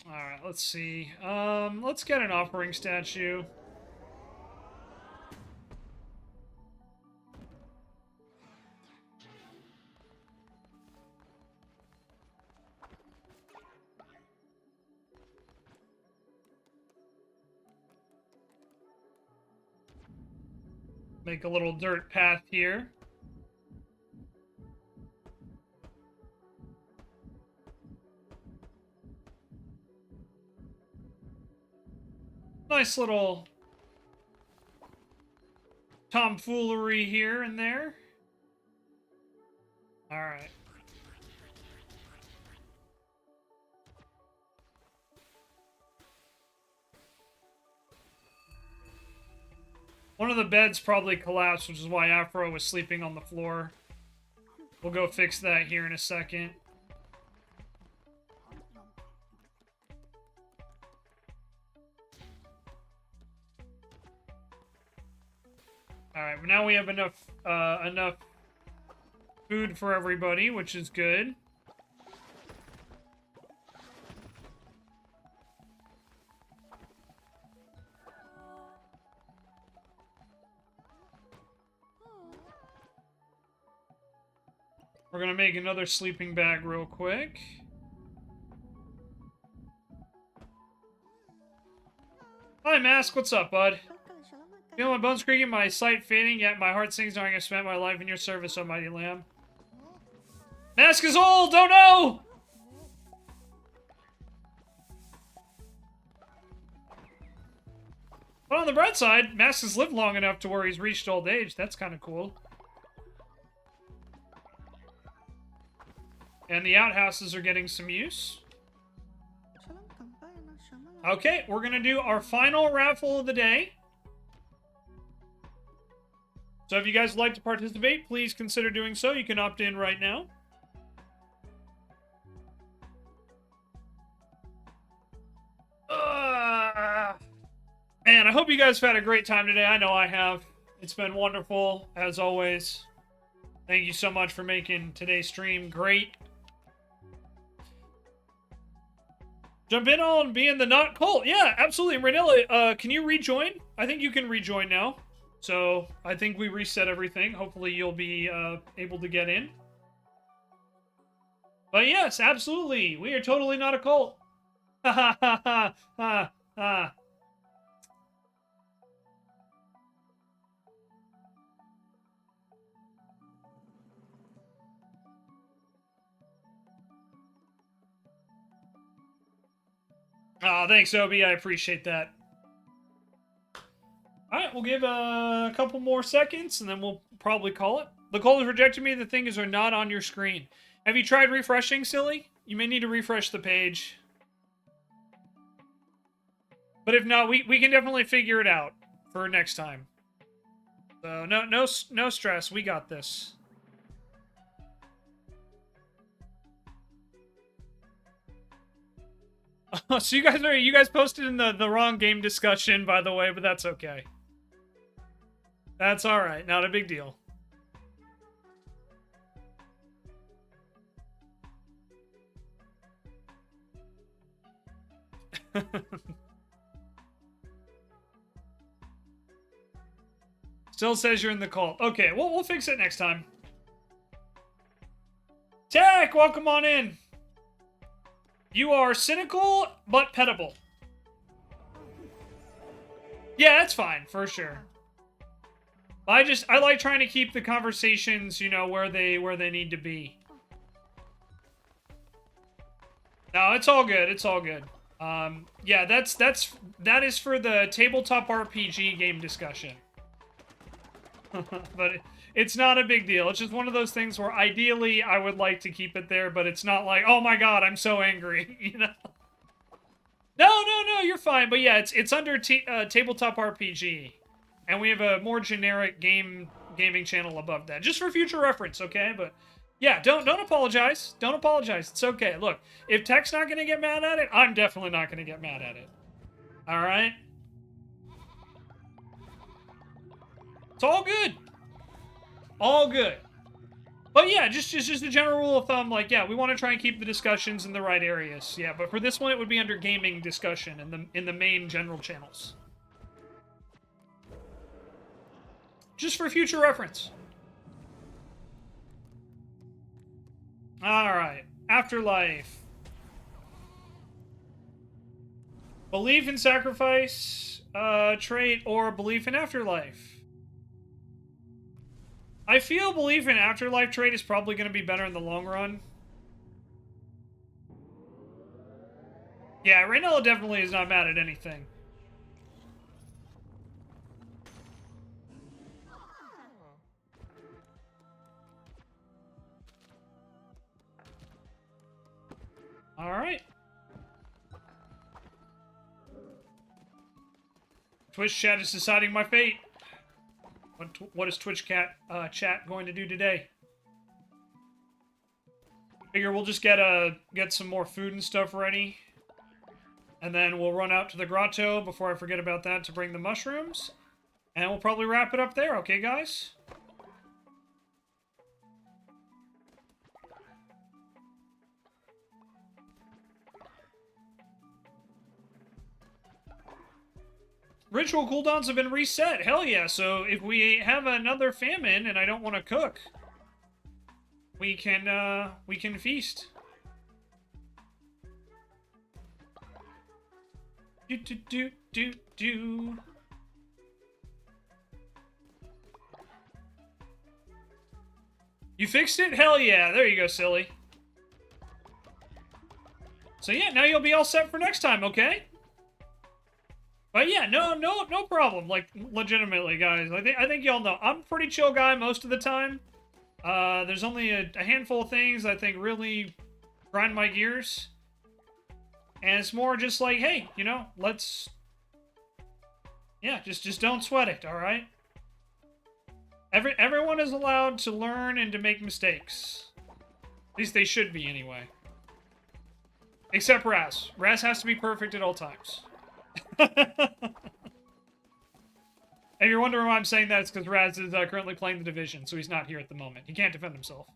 Alright, let's see. Let's get an offering statue. Make a little dirt path here. Nice little tomfoolery here and there. Alright. One of the beds probably collapsed, which is why Afro was sleeping on the floor. We'll go fix that here in a second. Alright, but now we have enough food for everybody, which is good. We're gonna make another sleeping bag real quick. Hi, Mask. What's up, bud? Feel my bones creaking, my sight fading, yet my heart sings knowing I spent my life in your service, O mighty lamb. Mask is old! Don't know! But on the bright side, Mask has lived long enough to where he's reached old age. That's kind of cool. And the outhouses are getting some use. Okay, we're gonna do our final raffle of the day. So if you guys would like to participate, please consider doing so. You can opt in right now. Man, I hope you guys have had a great time today. I know I have. It's been wonderful, as always. Thank you so much for making today's stream great. Jump in on being the not cult. Yeah, absolutely. Raynella, can you rejoin? I think you can rejoin now. So, I think we reset everything. Hopefully you'll be able to get in. But yes, absolutely. We are totally not a cult. Ha ha ha ha ha ha. Oh, thanks, Obi. I appreciate that. Alright, we'll give a couple more seconds, and then we'll probably call it. The call has rejected me. The things are not on your screen. Have you tried refreshing, silly? You may need to refresh the page. But if not, we can definitely figure it out for next time. So, no stress. We got this. So you guys posted in the wrong game discussion, by the way, but that's okay. That's all right. Not a big deal. Still says you're in the cult. Okay, well, we'll fix it next time. Tech, welcome on in. You are cynical, but pettable. Yeah, that's fine, for sure. I like trying to keep the conversations, you know, where they need to be. No, it's all good. It's all good. Yeah, that is for the tabletop RPG game discussion. But it's not a big deal. It's just one of those things where ideally I would like to keep it there, but it's not like, oh my god, I'm so angry, you know? No, you're fine. But yeah, it's under tabletop RPG, and we have a more generic gaming channel above that, just for future reference, okay? But yeah, don't apologize. Don't apologize. It's okay. Look, if Tech's not gonna get mad at it, I'm definitely not gonna get mad at it. All right. It's all good. All good. But yeah, just a general rule of thumb, like, yeah, we want to try and keep the discussions in the right areas. Yeah, but for this one, it would be under gaming discussion in the main general channels. Just for future reference. Alright. Afterlife. Belief in sacrifice, trait, or belief in afterlife. I feel belief in afterlife trait is probably going to be better in the long run. Yeah, Raynella definitely is not mad at anything. Alright. Twitch chat is deciding my fate. What is Twitch chat going to do today? Figure we'll just get some more food and stuff ready. And then we'll run out to the grotto before I forget about that to bring the mushrooms. And we'll probably wrap it up there, okay, guys? Ritual cooldowns have been reset. Hell yeah. So if we have another famine and I don't want to cook, we can feast. Do. You fixed it? Hell yeah. There you go, silly. So yeah, now you'll be all set for next time, okay? But yeah, no problem. Like, legitimately, guys. I think y'all know. I'm a pretty chill guy most of the time. There's only a handful of things I think really grind my gears. And it's more just like, hey, you know, let's... Yeah, just don't sweat it, alright? Everyone is allowed to learn and to make mistakes. At least they should be, anyway. Except Raz. Raz has to be perfect at all times. If you're wondering why I'm saying that, it's because Raz is currently playing the Division, so he's not here at the moment. He can't defend himself.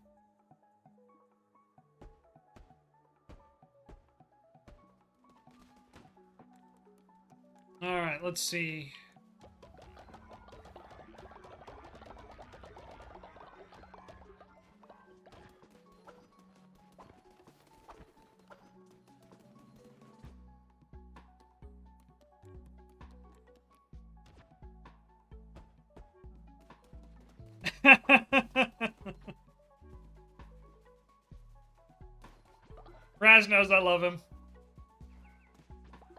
Alright, let's see. Raz knows I love him.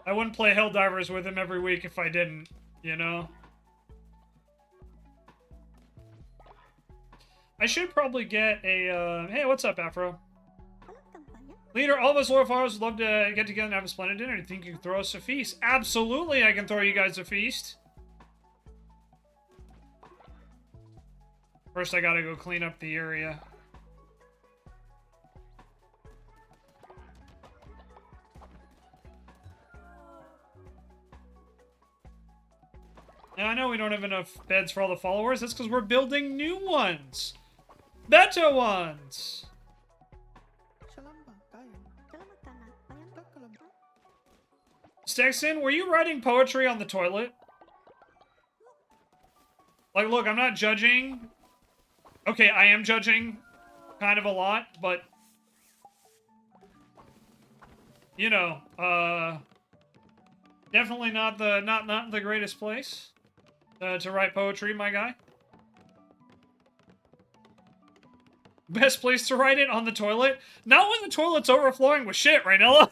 I wouldn't play Helldivers with him every week if I didn't, you know? I should probably get a, hey, what's up, Afro? Leader, all of us loyal followers would love to get together and have a splendid dinner. Do you think you can throw us a feast? Absolutely, I can throw you guys a feast. First, I gotta go clean up the area. Now, I know we don't have enough beds for all the followers. That's because we're building new ones. Better ones. Stexon, were you writing poetry on the toilet? Like, look, I'm not judging. Okay, I am judging kind of a lot, but you know, definitely not the greatest place to write poetry, my guy. Best place to write it on the toilet? Not when the toilet's overflowing with shit, right, Ella?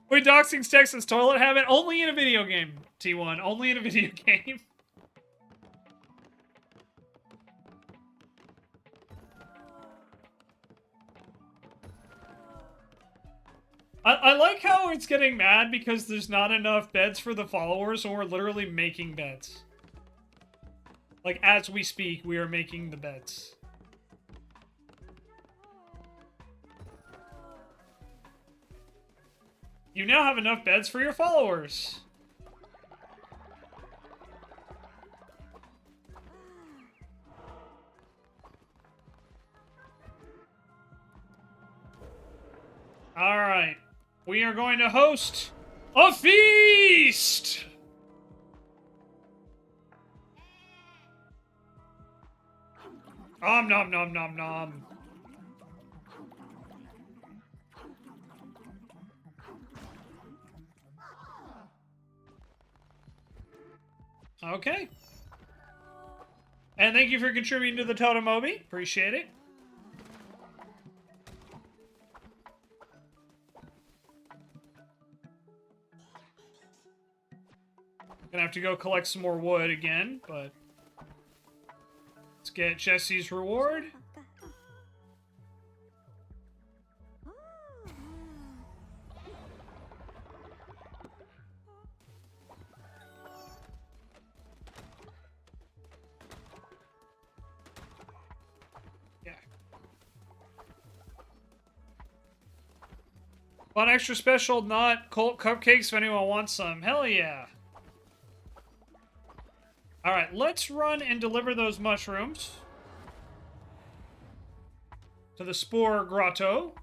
Wait, doxing Texas toilet habit? Only in a video game, T1. Only in a video game. I like how it's getting mad because there's not enough beds for the followers, and we're literally making beds. Like, as we speak, we are making the beds. You now have enough beds for your followers. Alright. We are going to host a feast! Nom nom nom nom nom. Okay. And thank you for contributing to the Totem Obi. Appreciate it. Gonna have to go collect some more wood again, but let's get Jesse's reward. Yeah. One extra special, not Colt cupcakes if anyone wants some. Hell yeah. Alright, let's run and deliver those mushrooms to the Spore Grotto.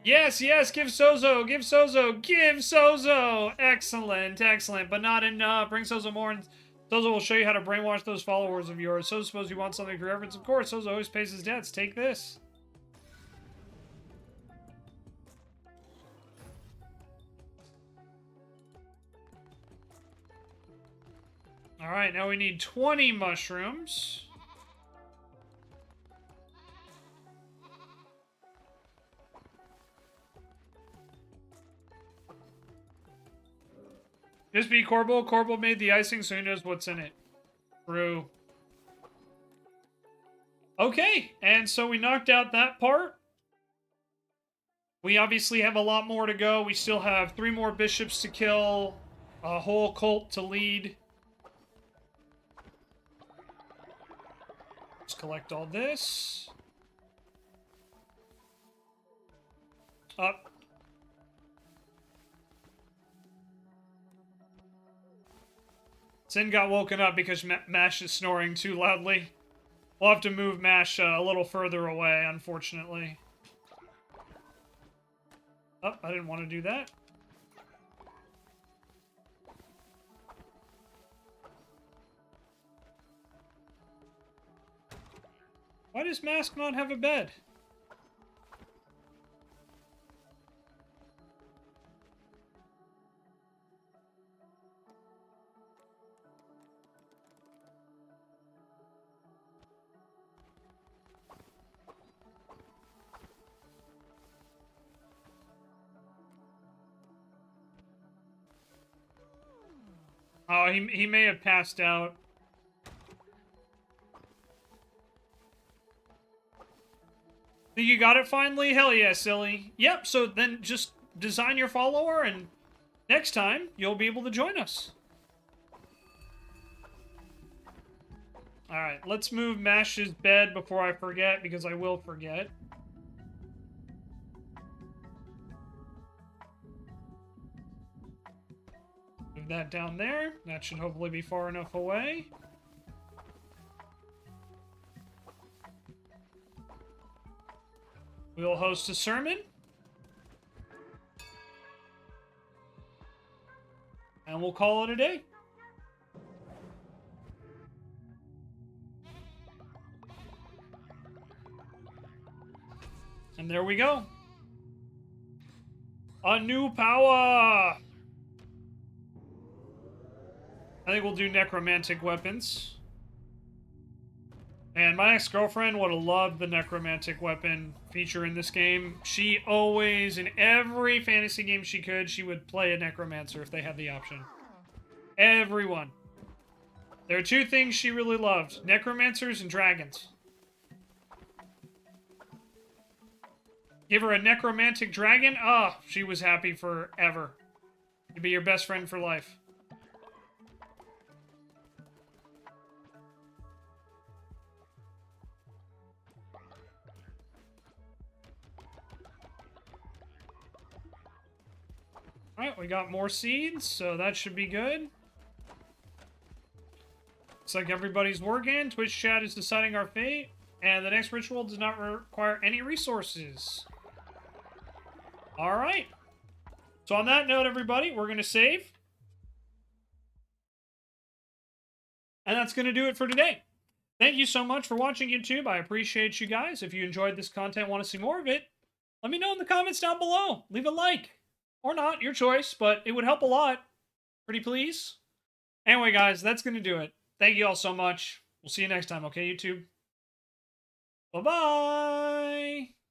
Yes, yes, give Sozo, give Sozo, give Sozo! Excellent, excellent, but not enough. Bring Sozo more and Sozo will show you how to brainwash those followers of yours. So suppose you want something for reference. Of course, Sozo always pays his debts. Take this. Alright, now we need 20 mushrooms. Just be Corbo. Corbo made the icing, so he knows what's in it. True. Okay, and so we knocked out that part. We obviously have a lot more to go. We still have 3 more bishops to kill, a whole cult to lead. Let's collect all this. Up. Sin got woken up because Mash is snoring too loudly. We'll have to move Mash a little further away, unfortunately. Oh, I didn't want to do that. Why does Mask not have a bed? Oh, he may have passed out. Think you got it finally? Hell yeah, silly. Yep, so then just design your follower, and next time, you'll be able to join us. Alright, let's move Mash's bed before I forget, because I will forget. Move that down there. That should hopefully be far enough away. We'll host a sermon. And we'll call it a day. And there we go. A new power! I think we'll do necromantic weapons. And my ex-girlfriend would have loved the necromantic weapon feature in this game. She always, in every fantasy game she could, she would play a necromancer if they had the option. Everyone. There are two things she really loved. Necromancers and dragons. Give her a necromantic dragon? Oh, she was happy forever. To be your best friend for life. Alright, we got more seeds, so that should be good. Looks like everybody's working. Twitch chat is deciding our fate. And the next ritual does not require any resources. Alright. So on that note, everybody, we're going to save. And that's going to do it for today. Thank you so much for watching, YouTube. I appreciate you guys. If you enjoyed this content, want to see more of it, let me know in the comments down below. Leave a like. Or not, your choice, but it would help a lot. Pretty please? Anyway, guys, that's going to do it. Thank you all so much. We'll see you next time, okay, YouTube? Bye-bye!